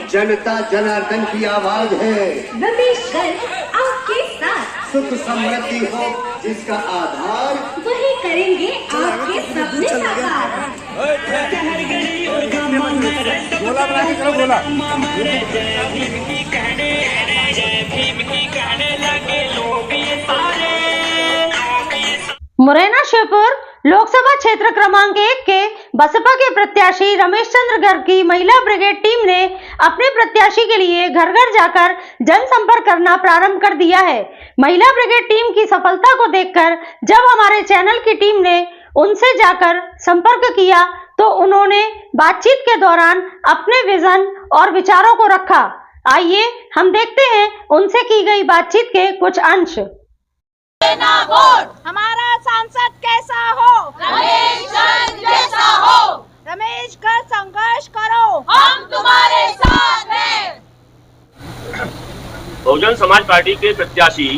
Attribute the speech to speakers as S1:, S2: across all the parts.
S1: जनता जनार्दन की आवाज है।
S2: रमेश गर्ग आपके साथ।
S1: सुख समृद्धि हो जिसका आधार,
S2: वही करेंगे आपके सपने साकार।
S3: मुरैना शिवपुर लोकसभा क्षेत्र क्रमांक 1 के बसपा के प्रत्याशी रमेश चंद्र गर्ग की महिला ब्रिगेड टीम ने अपने प्रत्याशी के लिए घर घर जाकर जनसंपर्क करना प्रारंभ कर दिया है। महिला ब्रिगेड टीम की सफलता को देखकर जब हमारे चैनल की टीम ने उनसे जाकर संपर्क किया तो उन्होंने बातचीत के दौरान अपने विजन और विचारों को रखा। आइए हम देखते हैं उनसे की गई बातचीत के कुछ अंश।
S4: हमारा सांसद कैसा हो?
S5: रमेश गर्ग जैसा हो।
S4: रमेश गर्ग संघर्ष करो,
S5: हम तुम्हारे साथ हैं।
S6: बहुजन समाज पार्टी के प्रत्याशी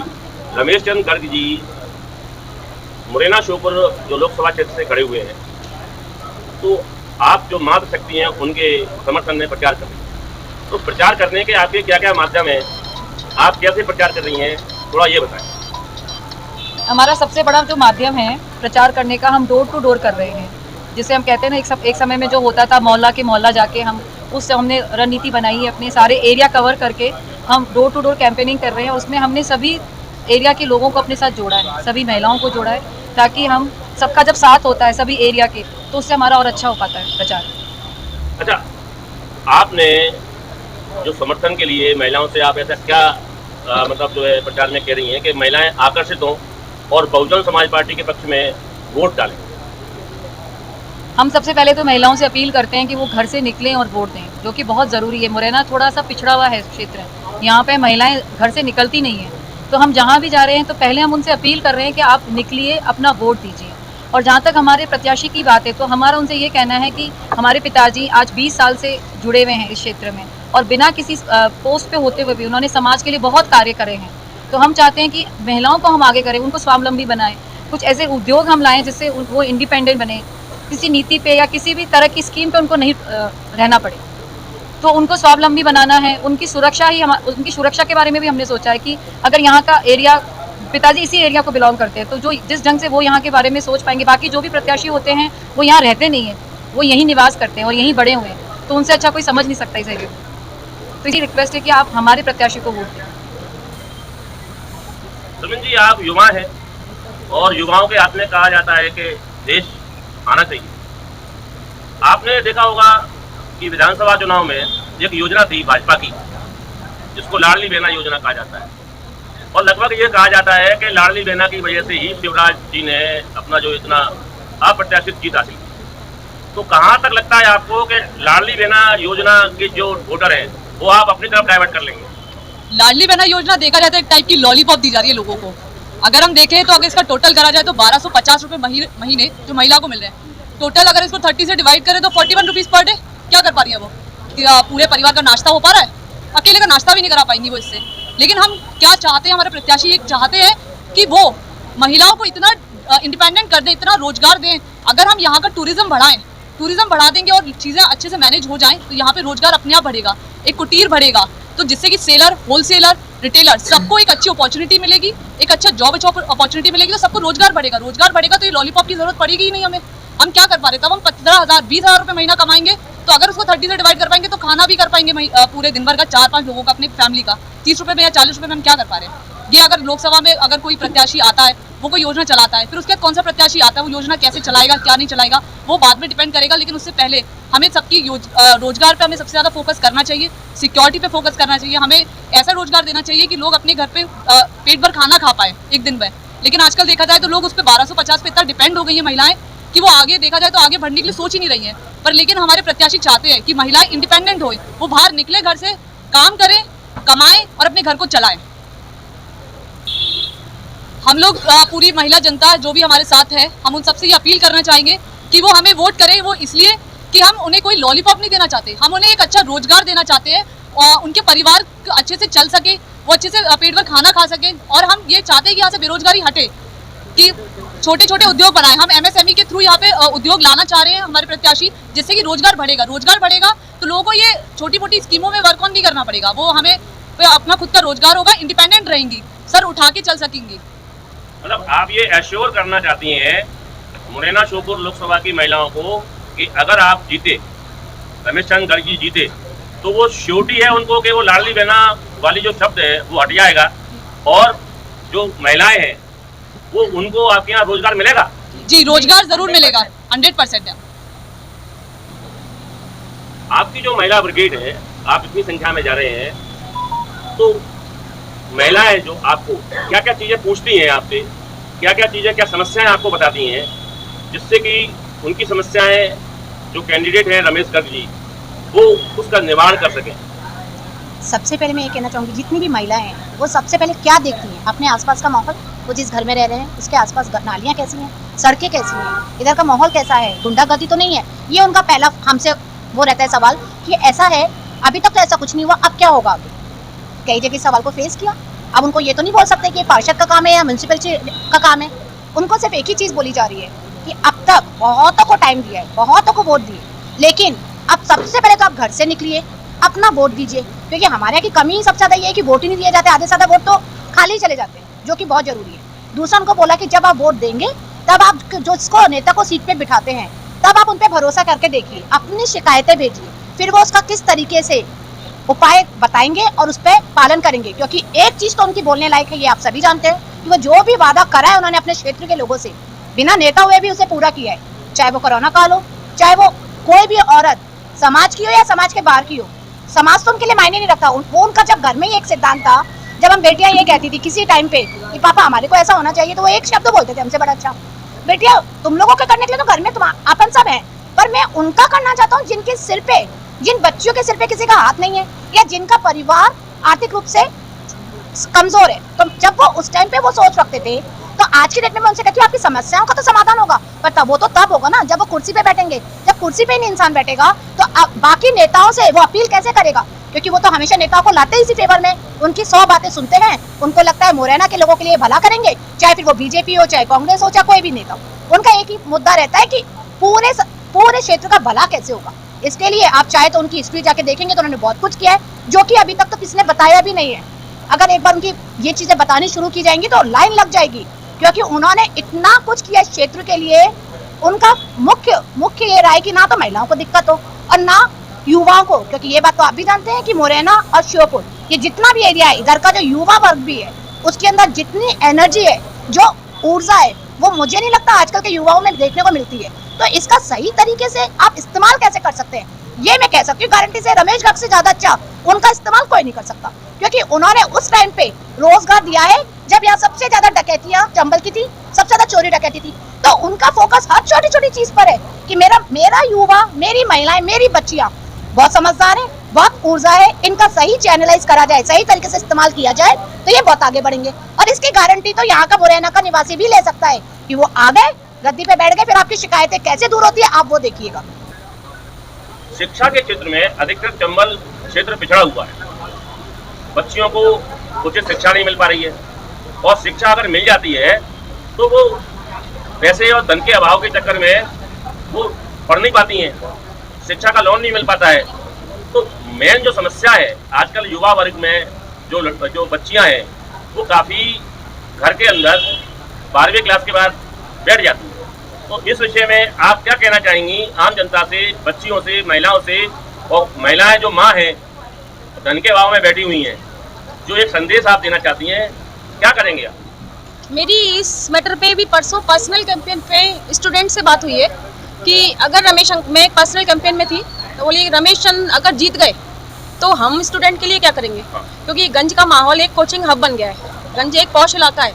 S6: रमेश चंद्र गर्ग जी मुरैना शिवपुर जो लोकसभा क्षेत्र से खड़े हुए हैं, तो आप जो मातृशक्ति हैं उनके समर्थन में प्रचार कर रही हैं। तो प्रचार करने के आपके क्या क्या माध्यम है, आप कैसे प्रचार कर रही हैं, थोड़ा ये बताएं।
S7: हमारा सबसे बड़ा जो माध्यम है प्रचार करने का, हम डोर टू डोर कर रहे हैं। जिसे हम कहते हैं ना, एक समय में जो होता था मोहल्ला के मोहल्ला जाके हमने रणनीति बनाई है, अपने सारे एरिया कवर करके हम डोर टू डोर कैंपेनिंग कर रहे हैं। उसमें हमने सभी एरिया के लोगों को अपने साथ जोड़ा है, सभी महिलाओं को जोड़ा है, ताकि हम सबका जब साथ होता है सभी एरिया के, तो उससे हमारा और अच्छा हो पाता है प्रचार।
S6: अच्छा, आपने जो समर्थन के लिए महिलाओं से आप ऐसा क्या मतलब जो है प्रचार में कह रही हैं कि महिलाएं आकर्षित हों और बहुजन समाज पार्टी के पक्ष में वोट डालें?
S7: हम सबसे पहले तो महिलाओं से अपील करते हैं कि वो घर से निकलें और वोट दें, जो कि बहुत ज़रूरी है। मुरैना थोड़ा सा पिछड़ा हुआ है क्षेत्र है, यहाँ पे महिलाएं घर से निकलती नहीं हैं। तो हम जहाँ भी जा रहे हैं तो पहले हम उनसे अपील कर रहे हैं कि आप निकलिए, अपना वोट दीजिए। और जहाँ तक हमारे प्रत्याशी की बात है तो हमारा उनसे ये कहना है कि हमारे पिताजी आज 20 साल से जुड़े हुए हैं इस क्षेत्र में, और बिना किसी पोस्ट पे होते हुए भी उन्होंने समाज के लिए बहुत कार्य करे हैं। तो हम चाहते हैं कि महिलाओं को हम आगे करें, उनको स्वावलंबी बनाएं, कुछ ऐसे उद्योग हम लाएं जिससे वो इंडिपेंडेंट बने, किसी नीति पे या किसी भी तरह की स्कीम पे उनको नहीं रहना पड़े। तो उनको स्वावलंबी बनाना है, उनकी सुरक्षा के बारे में भी हमने सोचा है कि अगर यहाँ का एरिया, पिताजी इसी एरिया को बिलोंग करते हैं, तो जो जिस ढंग से वो यहाँ के बारे में सोच पाएंगे, बाकी जो भी प्रत्याशी होते हैं वो यहाँ रहते नहीं हैं, वो यहीं निवास करते हैं और यहीं बड़े हुए हैं, तो उनसे अच्छा कोई समझ नहीं सकता इस एरिया को। तो इसी रिक्वेस्ट है कि आप हमारे प्रत्याशी को वोट दें।
S6: सुमिन जी, आप युवा हैं और युवाओं के हाथ में कहा जाता है कि देश आना चाहिए। आपने देखा होगा कि विधानसभा चुनाव में एक योजना थी भाजपा की, जिसको लाडली बहना योजना कहा जाता है, और लगभग ये कहा जाता है कि लाडली बहना की वजह से ही शिवराज जी ने अपना जो इतना अप्रत्याशित जीत हासिल की। तो कहाँ तक लगता है आपको कि लाडली बहना योजना के जो वोटर हैं वो आप अपनी तरफ डाइवर्ट कर लेंगे?
S7: लाडली बहना योजना देखा जाए तो एक टाइप की लॉलीपॉप दी जा रही है लोगों को। अगर हम देखें तो अगर इसका टोटल करा जाए तो 1250 रुपये महीने जो महिला को मिल रहे हैं, टोटल अगर इसको 30 से डिवाइड करें तो 41 रुपीज़ पर डे। क्या कर पा रही है वो? पूरे परिवार का नाश्ता हो पा रहा है? अकेले का नाश्ता भी नहीं करा पाएंगी वो इससे। लेकिन हम क्या चाहते हैं, हमारे प्रत्याशी एक चाहते हैं कि वो महिलाओं को इतना इंडिपेंडेंट कर दें, इतना रोजगार दें। अगर हम यहाँ का टूरिज्म बढ़ा देंगे और चीज़ें अच्छे से मैनेज हो जाएं तो यहाँ पे रोजगार अपने आप बढ़ेगा, एक कुटीर बढ़ेगा, तो जिससे कि सेलर, होलसेलर, रिटेलर सबको एक अच्छी अपॉर्चुनिटी मिलेगी, एक अच्छा जॉब अपॉर्चुनिटी मिलेगी, तो सबको रोजगार बढ़ेगा तो ये लॉलीपॉप की जरूरत पड़ेगी ही नहीं हमें। हम क्या कर पा रहे, तब हम 15,000 20,000 रुपये महीना कमाएंगे, तो अगर उसको 30 से डिवाइड कर पाएंगे तो खाना भी कर पाएंगे पूरे दिन भर का 4-5 लोगों का अपने फैमिली का। 30 रुपये में या 40 रुपये में हम क्या कर पा रहे हैं? ये अगर लोकसभा में अगर कोई प्रत्याशी आता है, वो कोई योजना चलाता है, फिर उसके बाद कौन सा प्रत्याशी आता है, वो योजना कैसे चलाएगा, क्या नहीं चलाएगा, वो बाद में डिपेंड करेगा। लेकिन उससे पहले हमें सबकी रोजगार पे हमें सबसे ज़्यादा फोकस करना चाहिए, सिक्योरिटी पे फोकस करना चाहिए। हमें ऐसा रोजगार देना चाहिए कि लोग अपने घर पे पेट भर खाना खा पाए एक दिन में। लेकिन आजकल देखा जाए तो लोग उस पर 1250 पे इतना डिपेंड हो गई है महिलाएं कि वो आगे देखा जाए तो आगे बढ़ने के लिए सोच ही नहीं रही है। पर लेकिन हमारे प्रत्याशी चाहते हैं कि महिलाएं इंडिपेंडेंट होए, वो बाहर निकले, घर से काम करें, कमाएं और अपने घर को चलाएं। हम लोग पूरी महिला जनता जो भी हमारे साथ है, हम उन सबसे ये अपील करना चाहेंगे कि वो हमें वोट करें। वो इसलिए कि हम उन्हें कोई लॉलीपॉप नहीं देना चाहते, हम उन्हें एक अच्छा रोजगार देना चाहते हैं और उनके परिवार अच्छे से चल सके, वो अच्छे से पेट भर खाना खा सके। और हम ये चाहते हैं कि यहाँ से बेरोजगारी हटे। कि छोटे छोटे उद्योग बनाए। हम MSME के थ्रू यहाँ पे उद्योग लाना चाह रहे हैं हमारे प्रत्याशी, जिससे कि रोजगार बढ़ेगा तो लोगों को ये छोटी मोटी स्कीमों में वर्क ऑन नहीं करना पड़ेगा, वो हमें अपना खुद का रोजगार होगा, इंडिपेंडेंट रहेंगी, सर उठा के चल सकेंगी।
S6: मतलब आप ये एश्योर करना चाहती हैं मुरैना श्योपुर लोकसभा की महिलाओं को कि अगर आप जीते, रमेश चंद्र गर्ग जी जीते, तो वो श्योरिटी है उनको कि वो लाडली बहना वाली जो शब्द है वो हट जाएगा और जो महिलाएं हैं वो उनको आपके यहाँ रोजगार मिलेगा?
S7: जी रोजगार जरूर मिलेगा, 100% है।
S6: आपकी जो महिला ब्रिगेड है, आप इतनी संख्या में जा रहे हैं, तो महिलाएं जो आपको क्या क्या चीजें पूछती हैं आपसे, क्या क्या चीजें, क्या समस्याएं आपको बताती हैं, जिससे कि उनकी समस्याएं जो कैंडिडेट हैं रमेश गर्ग जी वो उसका निवारण कर सकें?
S8: सबसे पहले मैं ये कहना चाहूँगी, जितनी भी महिलाएं हैं वो सबसे पहले क्या देखती हैं, अपने आसपास का माहौल, वो जिस घर में रह रहे हैं उसके आसपास नालियाँ कैसी हैं, सड़कें कैसी हैं, इधर का माहौल कैसा है, गुंडागर्दी तो नहीं है। ये उनका पहला हमसे वो रहता है सवाल कि ऐसा है, अभी तक तो ऐसा कुछ नहीं हुआ, अब क्या होगा आगे। कई जगह सवाल को फेस किया, अब उनको ये तो नहीं बोल सकते कि पार्षद का काम है या म्यूनसिपलिटी का काम है। उनको सिर्फ एक ही चीज़ बोली जा रही है कि अब तक बहुतों को टाइम दिया है, बहुतों को वोट दिए, लेकिन अब सबसे पहले तो आप घर से निकलिए, अपना वोट दीजिए, क्योंकि हमारे यहाँ की कमी सबसे ज़्यादा ये है कि वोट ही नहीं दिए जाते, आधे से ज़्यादा वोट तो खाली चले जाते हैं, जो कि बहुत ज़रूरी है। दूसरा उनको बोला कि जब आप वोट देंगे तब आप जिसको नेता को सीट पे बिठाते हैं तब आप उन पर भरोसा करके देखिए, अपनी शिकायतें भेजिए, फिर वो उसका किस तरीके से उपाय बताएंगे और उस पर पालन करेंगे। क्योंकि एक चीज़ तो उनकी बोलने लायक है, ये आप सभी जानते हैं कि वो जो भी वादा करा है उन्होंने अपने क्षेत्र के लोगों से बिना नेता हुए भी उसे पूरा किया है, चाहे वो कोरोना काल हो, चाहे वो कोई भी औरत समाज की हो या समाज के बाहर की हो। समाज तो उनके लिए मायने नहीं रखता। वो उनका जब घर में ही एक सिद्धांत था, जब हम बेटियां ये कहती थी किसी टाइम पे कि पापा हमारे को ऐसा होना चाहिए, तो वो एक शब्द बोलते थे हमसे, बड़ा अच्छा बेटिया तुम लोगों के करने के लिए तो घर में तुम अपन सब है, पर मैं उनका करना चाहता हूँ जिनके सिर पे, जिन बच्चियों के सिर पे किसी का हाथ नहीं है या जिनका परिवार आर्थिक रूप से कमजोर है। तो जब वो उस टाइम पे वो सोच रखते थे, तो आज की डेट में मैं उनसे कहती हूँ आपकी समस्याओं का तो समाधान होगा, पर तब वो तो तब होगा ना जब वो कुर्सी पे बैठेंगे। जब कुर्सी पे नहीं इंसान बैठेगा तो बाकी नेताओं से वो अपील कैसे करेगा, क्योंकि वो तो हमेशा नेताओं को लाते इसी फेवर में, उनकी 100 बातें सुनते हैं, उनको लगता है मुरैना के लोगों के लिए भला करेंगे, चाहे फिर वो बीजेपी हो, चाहे कांग्रेस हो, चाहे कोई भी नेता हो। उनका एक ही मुद्दा रहता है कि पूरे क्षेत्र का भला कैसे होगा। इसके लिए आप चाहे तो उनकी हिस्ट्री जाके देखेंगे तो उन्होंने बहुत कुछ किया है, जो कि अभी तक तो किसी ने बताया भी नहीं है। अगर एक बार उनकी ये चीजें बतानी शुरू की जाएंगी तो लाइन लग जाएगी, क्योंकि उन्होंने इतना कुछ किया इस क्षेत्र के लिए। उनका मुख्य ये राय कि ना तो महिलाओं को दिक्कत हो और ना युवाओं को, क्योंकि ये बात तो आप भी जानते हैं कि मुरैना और श्योपुर ये जितना भी एरिया है, इधर का जो युवा वर्ग भी है, उसके अंदर जितनी एनर्जी है, जो ऊर्जा है, वो मुझे नहीं लगता आजकल के युवाओं में देखने को मिलती है। तो इसका सही तरीके से आप इस्तेमाल कैसे कर सकते हैं, ये मैं कह सकती हूँ गारंटी से रमेश गर्ग से ज्यादा अच्छा उनका इस्तेमाल कोई नहीं कर सकता, क्योंकि उन्होंने उस टाइम पे रोजगार दिया है जब यहाँ सबसे ज्यादा डकैतियां चंबल की थी, सबसे ज्यादा चोरी डकैती थी। तो उनका फोकस हर छोटी छोटी चीज पर है कि मेरा युवा, मेरी महिलाएं, मेरी बच्चियां बहुत समझदार है, बहुत ऊर्जा है, इनका सही चैनलाइज करा जाए, सही तरीके से इस्तेमाल किया जाए तो ये बहुत आगे बढ़ेंगे। और इसकी गारंटी तो यहाँ का मुरैना का निवासी भी ले सकता है कि वो आ गए, गद्दी पे बैठ गए, फिर आपकी शिकायतें कैसे दूर होती है आप वो देखिएगा।
S6: शिक्षा के क्षेत्र में अधिकतर चंबल क्षेत्र पिछड़ा हुआ है, बच्चियों को उचित शिक्षा नहीं मिल पा रही है, और शिक्षा अगर मिल जाती है तो वो पैसे और धन के अभाव के चक्कर में वो पढ़ नहीं पाती हैं, शिक्षा का लोन नहीं मिल पाता है। तो मेन जो समस्या है आजकल युवा वर्ग में, जो बच्चियां हैं वो काफ़ी घर के अंदर 12वीं क्लास के बाद बैठ जाती हैं। तो इस विषय में आप क्या कहना चाहेंगी आम जनता से, बच्चियों से, महिलाओं से, और महिलाएं जो माँ हैं धन के अभाव में बैठी हुई हैं, जो एक संदेश आप देना चाहती हैं, क्या करेंगे आप?
S9: मेरी इस मैटर पे भी परसों पर्सनल कैंपेन पे स्टूडेंट से बात हुई है कि अगर मैं एक पर्सनल कैंपेन में थी तो बोली रमेश चंद अगर जीत गए तो हम स्टूडेंट के लिए क्या करेंगे, क्योंकि गंज का माहौल एक कोचिंग हब बन गया है, गंज एक पॉश इलाका है,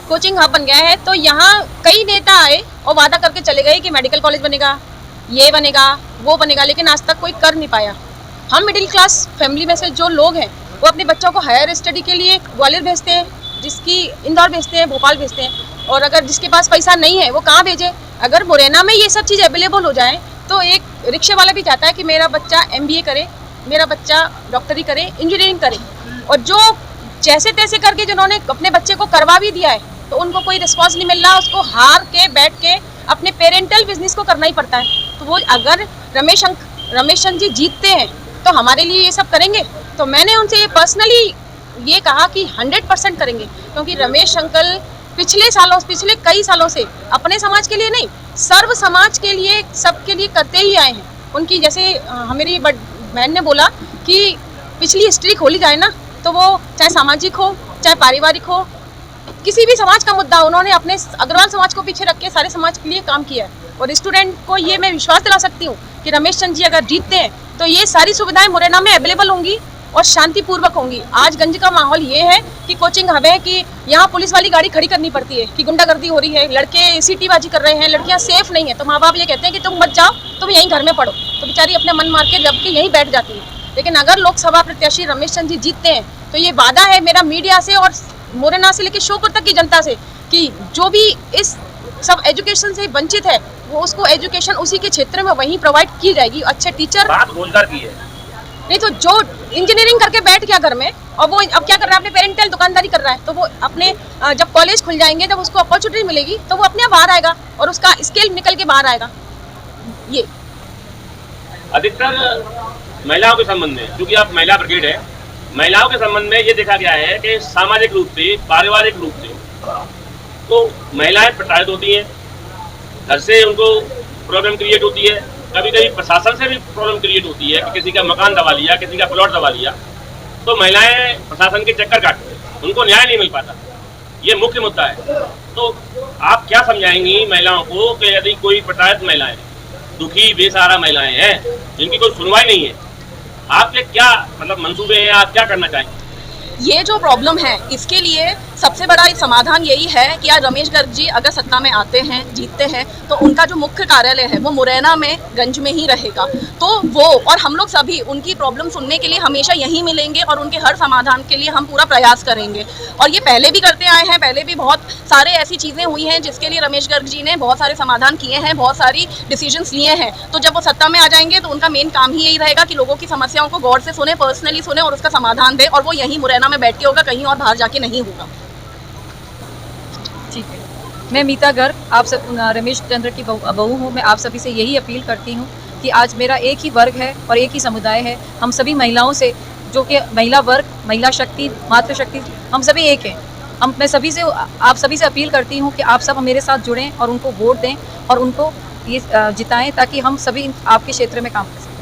S9: कोचिंग हब बन गया है। तो यहाँ कई नेता आए और वादा करके चले गए कि मेडिकल कॉलेज बनेगा, ये बनेगा, वो बनेगा, लेकिन आज तक कोई कर नहीं पाया। हम मिडिल क्लास फैमिली में से जो लोग हैं वो अपने बच्चों को हायर स्टडी के लिए ग्वालियर भेजते हैं, जिसकी इंदौर भेजते हैं, भोपाल भेजते हैं, और अगर जिसके पास पैसा नहीं है वो कहाँ भेजे। अगर मुरैना में ये सब चीज़ अवेलेबल हो जाए तो एक रिक्शे वाला भी चाहता है कि मेरा बच्चा MBA करे, मेरा बच्चा डॉक्टरी करे, इंजीनियरिंग करे, और जो जैसे तैसे करके जिन्होंने अपने बच्चे को करवा भी दिया है तो उनको कोई रिस्पॉन्स नहीं मिल रहा, उसको हार के बैठ के अपने पेरेंटल बिजनेस को करना ही पड़ता है। तो वो अगर रमेश चंद्र जी जीतते हैं तो हमारे लिए ये सब करेंगे। तो मैंने उनसे पर्सनली ये कहा कि 100% करेंगे, क्योंकि रमेश अंकल पिछले कई सालों से अपने समाज के लिए नहीं, सर्व समाज के लिए, सबके लिए करते ही आए हैं। उनकी जैसे मेरी बहन ने बोला कि पिछली हिस्ट्री खोली जाए ना, तो वो चाहे सामाजिक हो चाहे पारिवारिक हो, किसी भी समाज का मुद्दा उन्होंने अपने अग्रवाल समाज को पीछे रख के सारे समाज के लिए काम किया है। और स्टूडेंट को ये मैं विश्वास दिला सकती हूँ कि रमेश चंद्र जी अगर जीतते हैं तो ये सारी सुविधाएं मुरैना में अवेलेबल होंगी और शांतिपूर्वक होंगी। आज गंज का माहौल ये है कि कोचिंग हब है कि यहाँ पुलिस वाली गाड़ी खड़ी करनी पड़ती है, कि गुंडागर्दी हो रही है, लड़के सीटीबाजी कर रहे हैं, लड़कियाँ सेफ नहीं है। तो माँ बाप ये कहते हैं कि तुम मत जाओ, तुम यहीं घर में पढ़ो, तो बेचारी अपने मन मार के जब के यहीं बैठ जाती है। लेकिन अगर लोकसभा प्रत्याशी रमेश चंद्र जी जीतते हैं तो ये वादा है मेरा मीडिया से और मुरैना से लेकर श्योपुर तक की जनता से कि जो भी इस सब एजुकेशन से वंचित है वो उसको एजुकेशन उसी के क्षेत्र में वहीं प्रोवाइड की जाएगी। अच्छे टीचर,
S6: बात रोजगार की है,
S9: नहीं तो जो इंजीनियरिंग करके बैठ गया घर में और वो अब क्या कर रहा है, अपने पेरेंटल दुकानदारी कर रहा है, तो वो अपने जब कॉलेज खुल जाएंगे, जब उसको अपॉर्चुनिटी मिलेगी तो वो अपने आप बाहर आएगा और उसका स्किल निकल के बाहर आएगा। ये
S6: अधिकतर महिलाओं के संबंध में, क्योंकि आप महिला ब्रिगेड है, महिलाओं के संबंध में ये देखा गया है कि सामाजिक रूप से, पारिवारिक रूप से तो महिलाएं प्रताड़ित होती हैं, घर से उनको प्रॉब्लम क्रिएट होती है, कभी कभी प्रशासन से भी प्रॉब्लम क्रिएट होती है कि किसी का मकान दबा लिया, किसी का प्लॉट दबा लिया, तो महिलाएं प्रशासन के चक्कर काटती हैं, उनको न्याय नहीं मिल पाता। ये मुख्य मुद्दा है। तो आप क्या समझाएंगी महिलाओं को कि यदि कोई प्रताड़ित महिलाएं, दुखी बेसहारा महिलाएं हैं जिनकी कोई सुनवाई नहीं है, आपके क्या मतलब मंसूबे हैं, आप क्या करना चाहेंगे?
S7: ये जो प्रॉब्लम है इसके लिए सबसे बड़ा समाधान यही है कि आज रमेश गर्ग जी अगर सत्ता में आते हैं, जीतते हैं, तो उनका जो मुख्य कार्यालय है वो मुरैना में, गंज में ही रहेगा। तो वो और हम लोग सभी उनकी प्रॉब्लम सुनने के लिए हमेशा यहीं मिलेंगे और उनके हर समाधान के लिए हम पूरा प्रयास करेंगे। और ये पहले भी करते आए हैं, पहले भी बहुत सारे ऐसी चीज़ें हुई हैं जिसके लिए रमेश गर्ग जी ने बहुत सारे समाधान किए हैं, बहुत सारी डिसीजंस लिए हैं। तो जब वो सत्ता में आ जाएंगे तो उनका मेन काम ही यही रहेगा कि लोगों की समस्याओं को गौर से सुने, पर्सनली सुने और उसका समाधान दे, और वो यहीं मुरैना में बैठ के होगा, कहीं और बाहर जाके नहीं होगा।
S10: ठीक है, मैं मीता गर्ग, आप सब रमेश चंद्र की बहू हूँ। मैं आप सभी से यही अपील करती हूँ कि आज मेरा एक ही वर्ग है और एक ही समुदाय है। हम सभी महिलाओं से, जो कि महिला वर्ग, महिला शक्ति, मातृशक्ति, हम सभी एक हैं। मैं सभी से, आप सभी से अपील करती हूँ कि आप सब मेरे साथ जुड़ें और उनको वोट दें और उनको ये जिताएं, ताकि हम सभी आपके क्षेत्र में काम कर सकें।